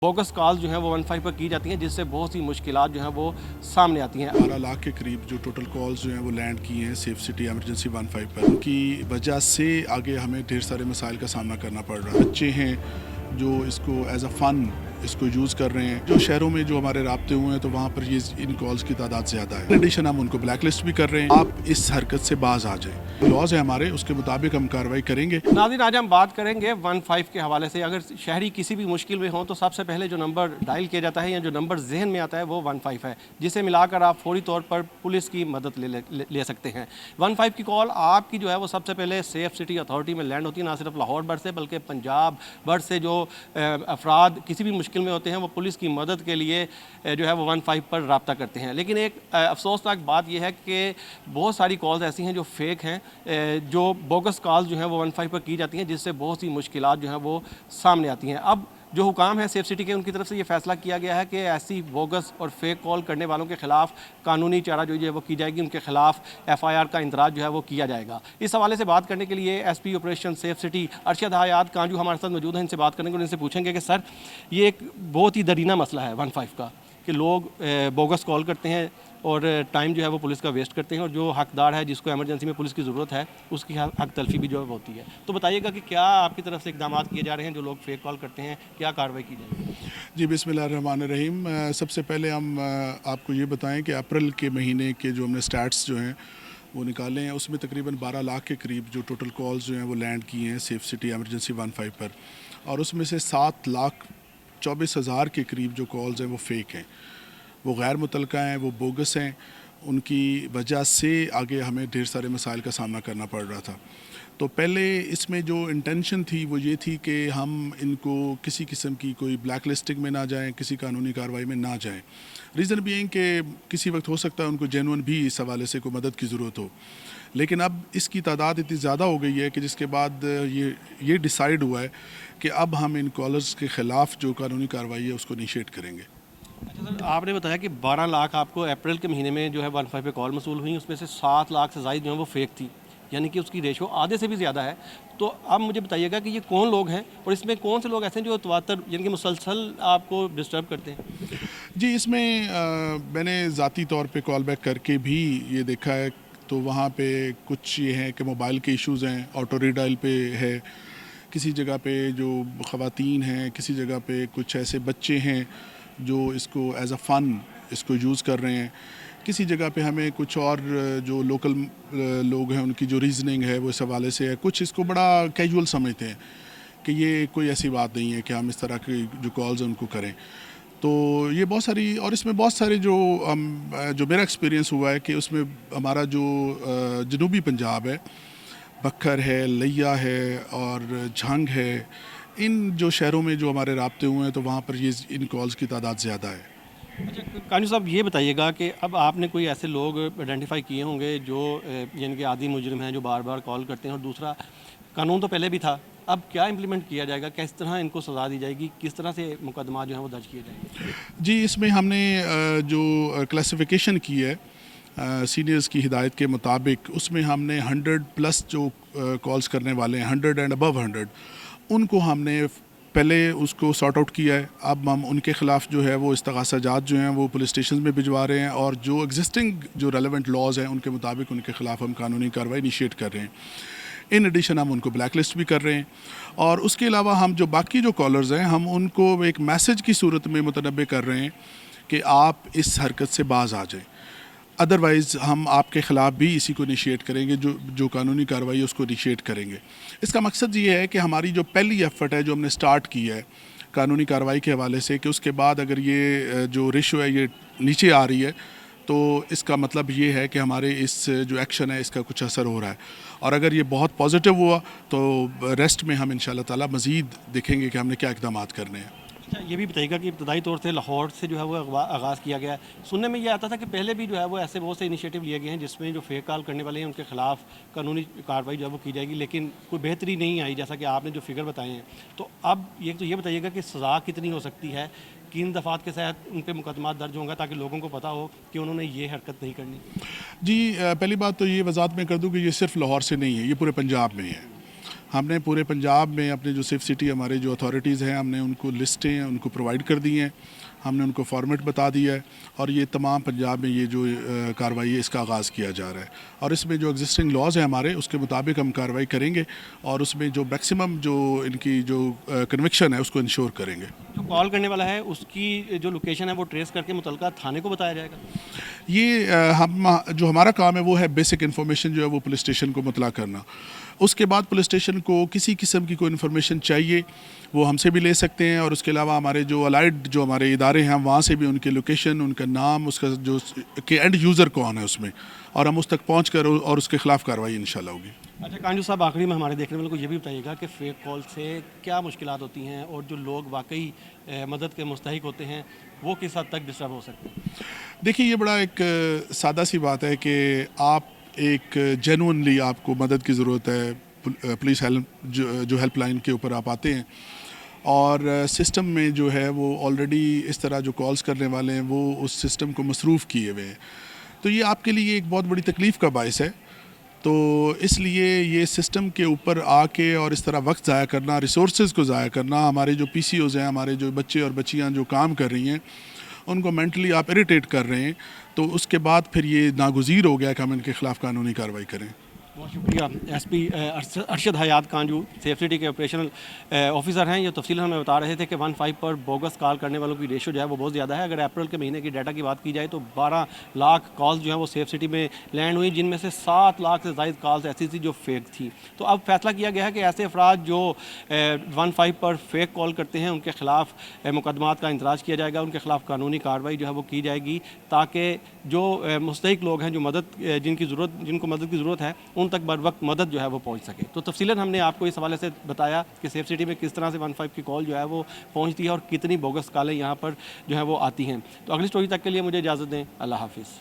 Bogus call जो है वो 15 पर की जाती हैं, जिससे बहुत सी मुश्किलात जो हैं वो सामने आती हैं। 12 लाख के करीब जो टोटल कॉल्स जो हैं वो लैंड किए हैं सेफ सिटी एमरजेंसी 15 पर। उनकी वजह से आगे हमें ढेर सारे मसाइल का सामना करना पड़ रहा है। बच्चे हैं जो इसको एज अ फ़न इसको यूज़ कर रहे हैं। जो शहरों में जो हमारे राब्ते हुए हैं तो वहाँ पर ये इन कॉल्स की तादाद ज़्यादा है। इन एडिशन हम उनको ब्लैक लिस्ट भी कर रहे हैं। आप इस हरकत से बाज आ जाएं। लॉज है हमारे, उसके मुताबिक हम कार्रवाई करेंगे। नाज़रीन, आज हम बात करेंगे 15 के हवाले से। अगर शहरी किसी भी मुश्किल में हो तो सबसे पहले जो नंबर डायल किया जाता है या जो नंबर जहन में आता है वो 15 है, जिसे मिलाकर आप फौरी तौर पर पुलिस की मदद ले सकते हैं। 15 की कॉल आपकी जो है वो सबसे पहले सेफ सिटी अथॉरिटी में लैंड होती है, ना सिर्फ लाहौर भर से बल्कि पंजाब भर से जो अफराद किसी भी मुश्किल में होते हैं वो पुलिस की मदद के लिए जो है वो 15 पर रब्ता करते हैं। लेकिन एक अफसोसनाक बात यह है कि बहुत सारी कॉल्स ऐसी हैं जो फेक हैं, जो बोगस कॉल्स जो हैं वो 15 पर की जाती हैं, जिससे बहुत सी मुश्किलात जो हैं वो सामने आती हैं। अब जो हुकाम है सेफ सिटी के, उनकी तरफ से ये फैसला किया गया है कि ऐसी बोगस और फेक कॉल करने वालों के खिलाफ कानूनी चाराजोई जो है वो की जाएगी, उनके खिलाफ FIR का इंदराज जो है वो किया जाएगा। इस हवाले से बात करने के लिए SP operation safe city Arshad Hayat Kanju हमारे साथ मौजूद हैं। इनसे बात करेंगे और इनसे पूछेंगे कि सर, ये एक बहुत ही दरीना मसला है 15 का, कि लोग बोगस कॉल करते हैं और टाइम जो है वो पुलिस का वेस्ट करते हैं, और जो हकदार है जिसको एमरजेंसी में पुलिस की ज़रूरत है उसकी हक तलफी भी जो है होती है। तो बताइएगा कि क्या आपकी तरफ से इकदाम किए जा रहे हैं, जो लोग फेक कॉल करते हैं क्या कार्रवाई की जाएगी? जी बिस्मिल्लाहिर्रहमानिर्रहीम। सबसे पहले हम आपको ये बताएं कि अप्रैल के महीने के जो हमने स्टैट्स जो हैं वो निकाले हैं, उसमें तकरीबन 12 लाख के करीब जो टोटल कॉल्स जो हैं वो लैंड किए हैं सेफ सिटी एमरजेंसी 15 पर, और उसमें से 7,24,000 के करीब जो कॉल्स हैं वो फेक हैं, वो गैर मुतलका हैं, वो बोगस हैं। उनकी वजह से आगे हमें ढेर सारे मसाइल का सामना करना पड़ रहा था। तो पहले इसमें जो इंटेंशन थी वो ये थी कि हम इनको किसी किस्म की कोई ब्लैक लिस्टिंग में ना जाएं, किसी कानूनी कार्रवाई में ना जाएं। रीज़न भी है कि किसी वक्त हो सकता है उनको जेन्युइन भी इस हवाले से कोई मदद की ज़रूरत हो, लेकिन अब इसकी तादाद इतनी ज़्यादा हो गई है कि जिसके बाद ये डिसाइड हुआ है कि अब हम इन कॉलर्स के ख़िलाफ़ जो कानूनी कार्रवाई है उसको इनिशिएट करेंगे। अच्छा सर, आपने बताया कि 12 लाख आपको अप्रैल के महीने में जो है 15 पे कॉल मसूल हुई, उसमें से 7 लाख से ज़ायद जो है वो फेक थी, यानी कि उसकी रेशो आधे से भी ज़्यादा है। तो अब मुझे बताइएगा कि ये कौन लोग हैं और इसमें कौन से लोग ऐसे हैं जो तवातर यानी कि मुसलसल आपको डिस्टर्ब करते हैं? जी, इसमें मैंने ज़ाती तौर पे कॉल बैक करके भी ये देखा है, तो वहाँ पे कुछ ये है कि मोबाइल के इश्यूज़ हैं, ऑटो रीडायल पे है, किसी जगह पे जो ख़वातीन हैं, किसी जगह पे कुछ ऐसे बच्चे हैं जो इसको एज अ फ़न इसको यूज़ कर रहे हैं, किसी जगह पे हमें कुछ और जो लोकल लोग हैं उनकी जो रीज़निंग है वो इस हवाले से है, कुछ इसको बड़ा कैजुअल समझते हैं कि ये कोई ऐसी बात नहीं है कि हम इस तरह की जो कॉल्स हैं उनको करें। तो ये बहुत सारी, और इसमें बहुत सारे जो मेरा एक्सपीरियंस हुआ है कि उसमें हमारा जो जनूबी पंजाब है, बखर है, लिया है और झंग है, इन जो शहरों में जो हमारे राब्ते हुए हैं तो वहाँ पर ये इन कॉल्स की तादाद ज़्यादा है। अच्छा कानू साहब, ये बताइएगा कि अब आपने कोई ऐसे लोग आइडेंटिफाई किए होंगे जो यानी कि आदी मुजरिम हैं, जो बार बार कॉल करते हैं, और दूसरा कानून तो पहले भी था, अब क्या इम्प्लीमेंट किया जाएगा, किस तरह इनको सज़ा दी जाएगी, किस तरह से मुकदमा जो है वो दर्ज किए जाएंगे? जी, इसमें हमने जो क्लासिफिकेशन की है सीनियर्स की हिदायत के मुताबिक, उसमें हमने 100 प्लस जो कॉल्स करने वाले हैं, 100 एंड अबव 100, उनको हमने पहले उसको सॉर्ट आउट किया है। अब हम उनके ख़िलाफ़ जो है वो इस्तग़ासाजात जो हैं वो पुलिस स्टेशन में भिजवा रहे हैं, और जो एग्जिस्टिंग जो रेलेवेंट लॉज हैं उनके मुताबिक उनके ख़िलाफ़ हम कानूनी कार्रवाई इनिशिएट कर रहे हैं। इन एडिशन हम उनको ब्लैक लिस्ट भी कर रहे हैं, और उसके अलावा हम जो बाकी जो कॉलर्स हैं हम उनको एक मैसेज की सूरत में मुतनब्बे कर रहे हैं कि आप इस हरकत से बाज आ जाएं, अदरवाइज़ हम आपके ख़िलाफ़ भी इसी को इनिशिएट करेंगे, जो कानूनी कार्रवाई है उसको इनिशिएट करेंगे। इसका मकसद ये है कि हमारी जो पहली एफ़र्ट है जो हमने स्टार्ट की है कानूनी कार्रवाई के हवाले से, कि उसके बाद अगर ये जो रेशो है ये नीचे आ रही है तो इसका मतलब ये है कि हमारे इस जो एक्शन है इसका कुछ असर हो रहा है, और अगर ये बहुत पॉजिटिव हुआ तो रेस्ट में हम इंशाल्लाह ताला मज़ीद देखेंगे कि हमने क्या इक़दाम करने हैं। अच्छा, ये भी बताइएगा कि इब्तदाई तौर से लाहौर से जो है वो आगाज़ किया गया है। सुनने में ये आता था कि पहले भी जो है वो ऐसे बहुत से इनिशिएटिव लिए गए हैं जिसमें जो फेक कॉल करने वाले हैं उनके खिलाफ कानूनी कार्रवाई जो है वो की जाएगी, लेकिन कोई बेहतरी नहीं आई, जैसा कि आपने जो फिगर बताए हैं। तो अब ये बताइएगा कि सज़ा कितनी हो सकती है, किन दफ़ात के तहत उन पर मुकदमा दर्ज होंगे, ताकि लोगों को पता हो कि उन्होंने ये हरकत नहीं करनी? जी, पहली बात तो ये वजाहत में कर दूँ कि ये सिर्फ लाहौर से नहीं है, ये पूरे पंजाब में है। ہم نے پورے پنجاب میں اپنے جو سیف سٹی ہمارے جو اتھارٹیز ہیں ہم نے ان کو لسٹیں ان کو پرووائڈ کر دی ہیں, ہم نے ان کو فارمیٹ بتا دیا ہے, اور یہ تمام پنجاب میں یہ جو کارروائی ہے اس کا آغاز کیا جا رہا ہے, اور اس میں جو ایگزسٹنگ لاز ہیں ہمارے اس کے مطابق ہم کارروائی کریں گے, اور اس میں جو میکسیمم جو ان کی جو کنوکشن ہے اس کو انشور کریں گے. جو کال کرنے والا ہے اس کی جو لوکیشن ہے وہ ٹریس کر کے متعلقہ تھانے کو بتایا جائے گا. یہ ہم جو ہمارا کام ہے وہ ہے بیسک انفارمیشن جو ہے وہ پولیس اسٹیشن کو مطلع کرنا. اس کے بعد پولیس اسٹیشن کو کسی قسم کی کوئی انفارمیشن چاہیے وہ ہم سے بھی لے سکتے ہیں, اور اس کے علاوہ ہمارے جو الائڈ جو ہمارے ادارے ہیں وہاں سے بھی ان کے لوکیشن, ان کا نام, اس کا جو کہ اینڈ یوزر کون ہے اس میں, اور ہم اس تک پہنچ کر اور اس کے خلاف کارروائی انشاءاللہ ہوگی. اچھا کانجو صاحب, آخری میں ہمارے دیکھنے والوں کو یہ بھی بتائیے گا کہ فیک کال سے کیا مشکلات ہوتی ہیں, اور جو لوگ واقعی مدد کے مستحق ہوتے ہیں وہ کس حد تک ڈسٹرب ہو سکتے ہیں. دیکھیے یہ بڑا ایک سادہ سی بات ہے کہ آپ ایک جینونلی آپ کو مدد کی ضرورت ہے, پولیس جو ہیلپ لائن کے اوپر آپ آتے ہیں, اور سسٹم میں جو ہے وہ آلریڈی اس طرح جو کالز کرنے والے ہیں وہ اس سسٹم کو مصروف کیے ہوئے ہیں, تو یہ آپ کے لیے ایک بہت بڑی تکلیف کا باعث ہے. تو اس لیے یہ سسٹم کے اوپر آ کے اور اس طرح وقت ضائع کرنا, ریسورسز کو ضائع کرنا, ہمارے جو پی سی اوز ہیں, ہمارے جو بچے اور بچیاں جو کام کر رہی ہیں ان کو مینٹلی آپ اریٹیٹ کر رہے ہیں, تو اس کے بعد پھر یہ ناگزیر ہو گیا کہ ہم ان کے خلاف قانونی کارروائی کریں. بہت شکریہ. ایس پی ارشد حیات کانجو سیف سٹی کے آپریشنل آفیسر ہیں. یہ تفصیل ہمیں بتا رہے تھے کہ 15 پر بوگس کال کرنے والوں کی ریشو جو ہے وہ بہت زیادہ ہے. اگر اپریل کے مہینے کی ڈیٹا کی بات کی جائے تو 12 لاکھ کالز جو ہیں وہ سیف سٹی میں لینڈ ہوئی, جن میں سے 7 لاکھ سے زائد کالز ایسی تھی جو فیک تھی. تو اب فیصلہ کیا گیا ہے کہ ایسے افراد جو 15 پر فیک کال کرتے ہیں ان کے خلاف مقدمات کا اندراج کیا جائے گا, ان کے خلاف قانونی کارروائی جو ہے وہ کی جائے گی, تاکہ جو مستحق لوگ ہیں جو جن کو مدد کی ضرورت ہے ان تک بر وقت مدد جو ہے وہ پہنچ سکے. تو تفصیلاً ہم نے آپ کو اس حوالے سے بتایا کہ سیف سٹی میں کس طرح سے 15 کی کال جو ہے وہ پہنچتی ہے اور کتنی بوگس کالیں یہاں پر جو ہے وہ آتی ہیں. تو اگلی سٹوری تک کے لیے مجھے اجازت دیں. اللہ حافظ.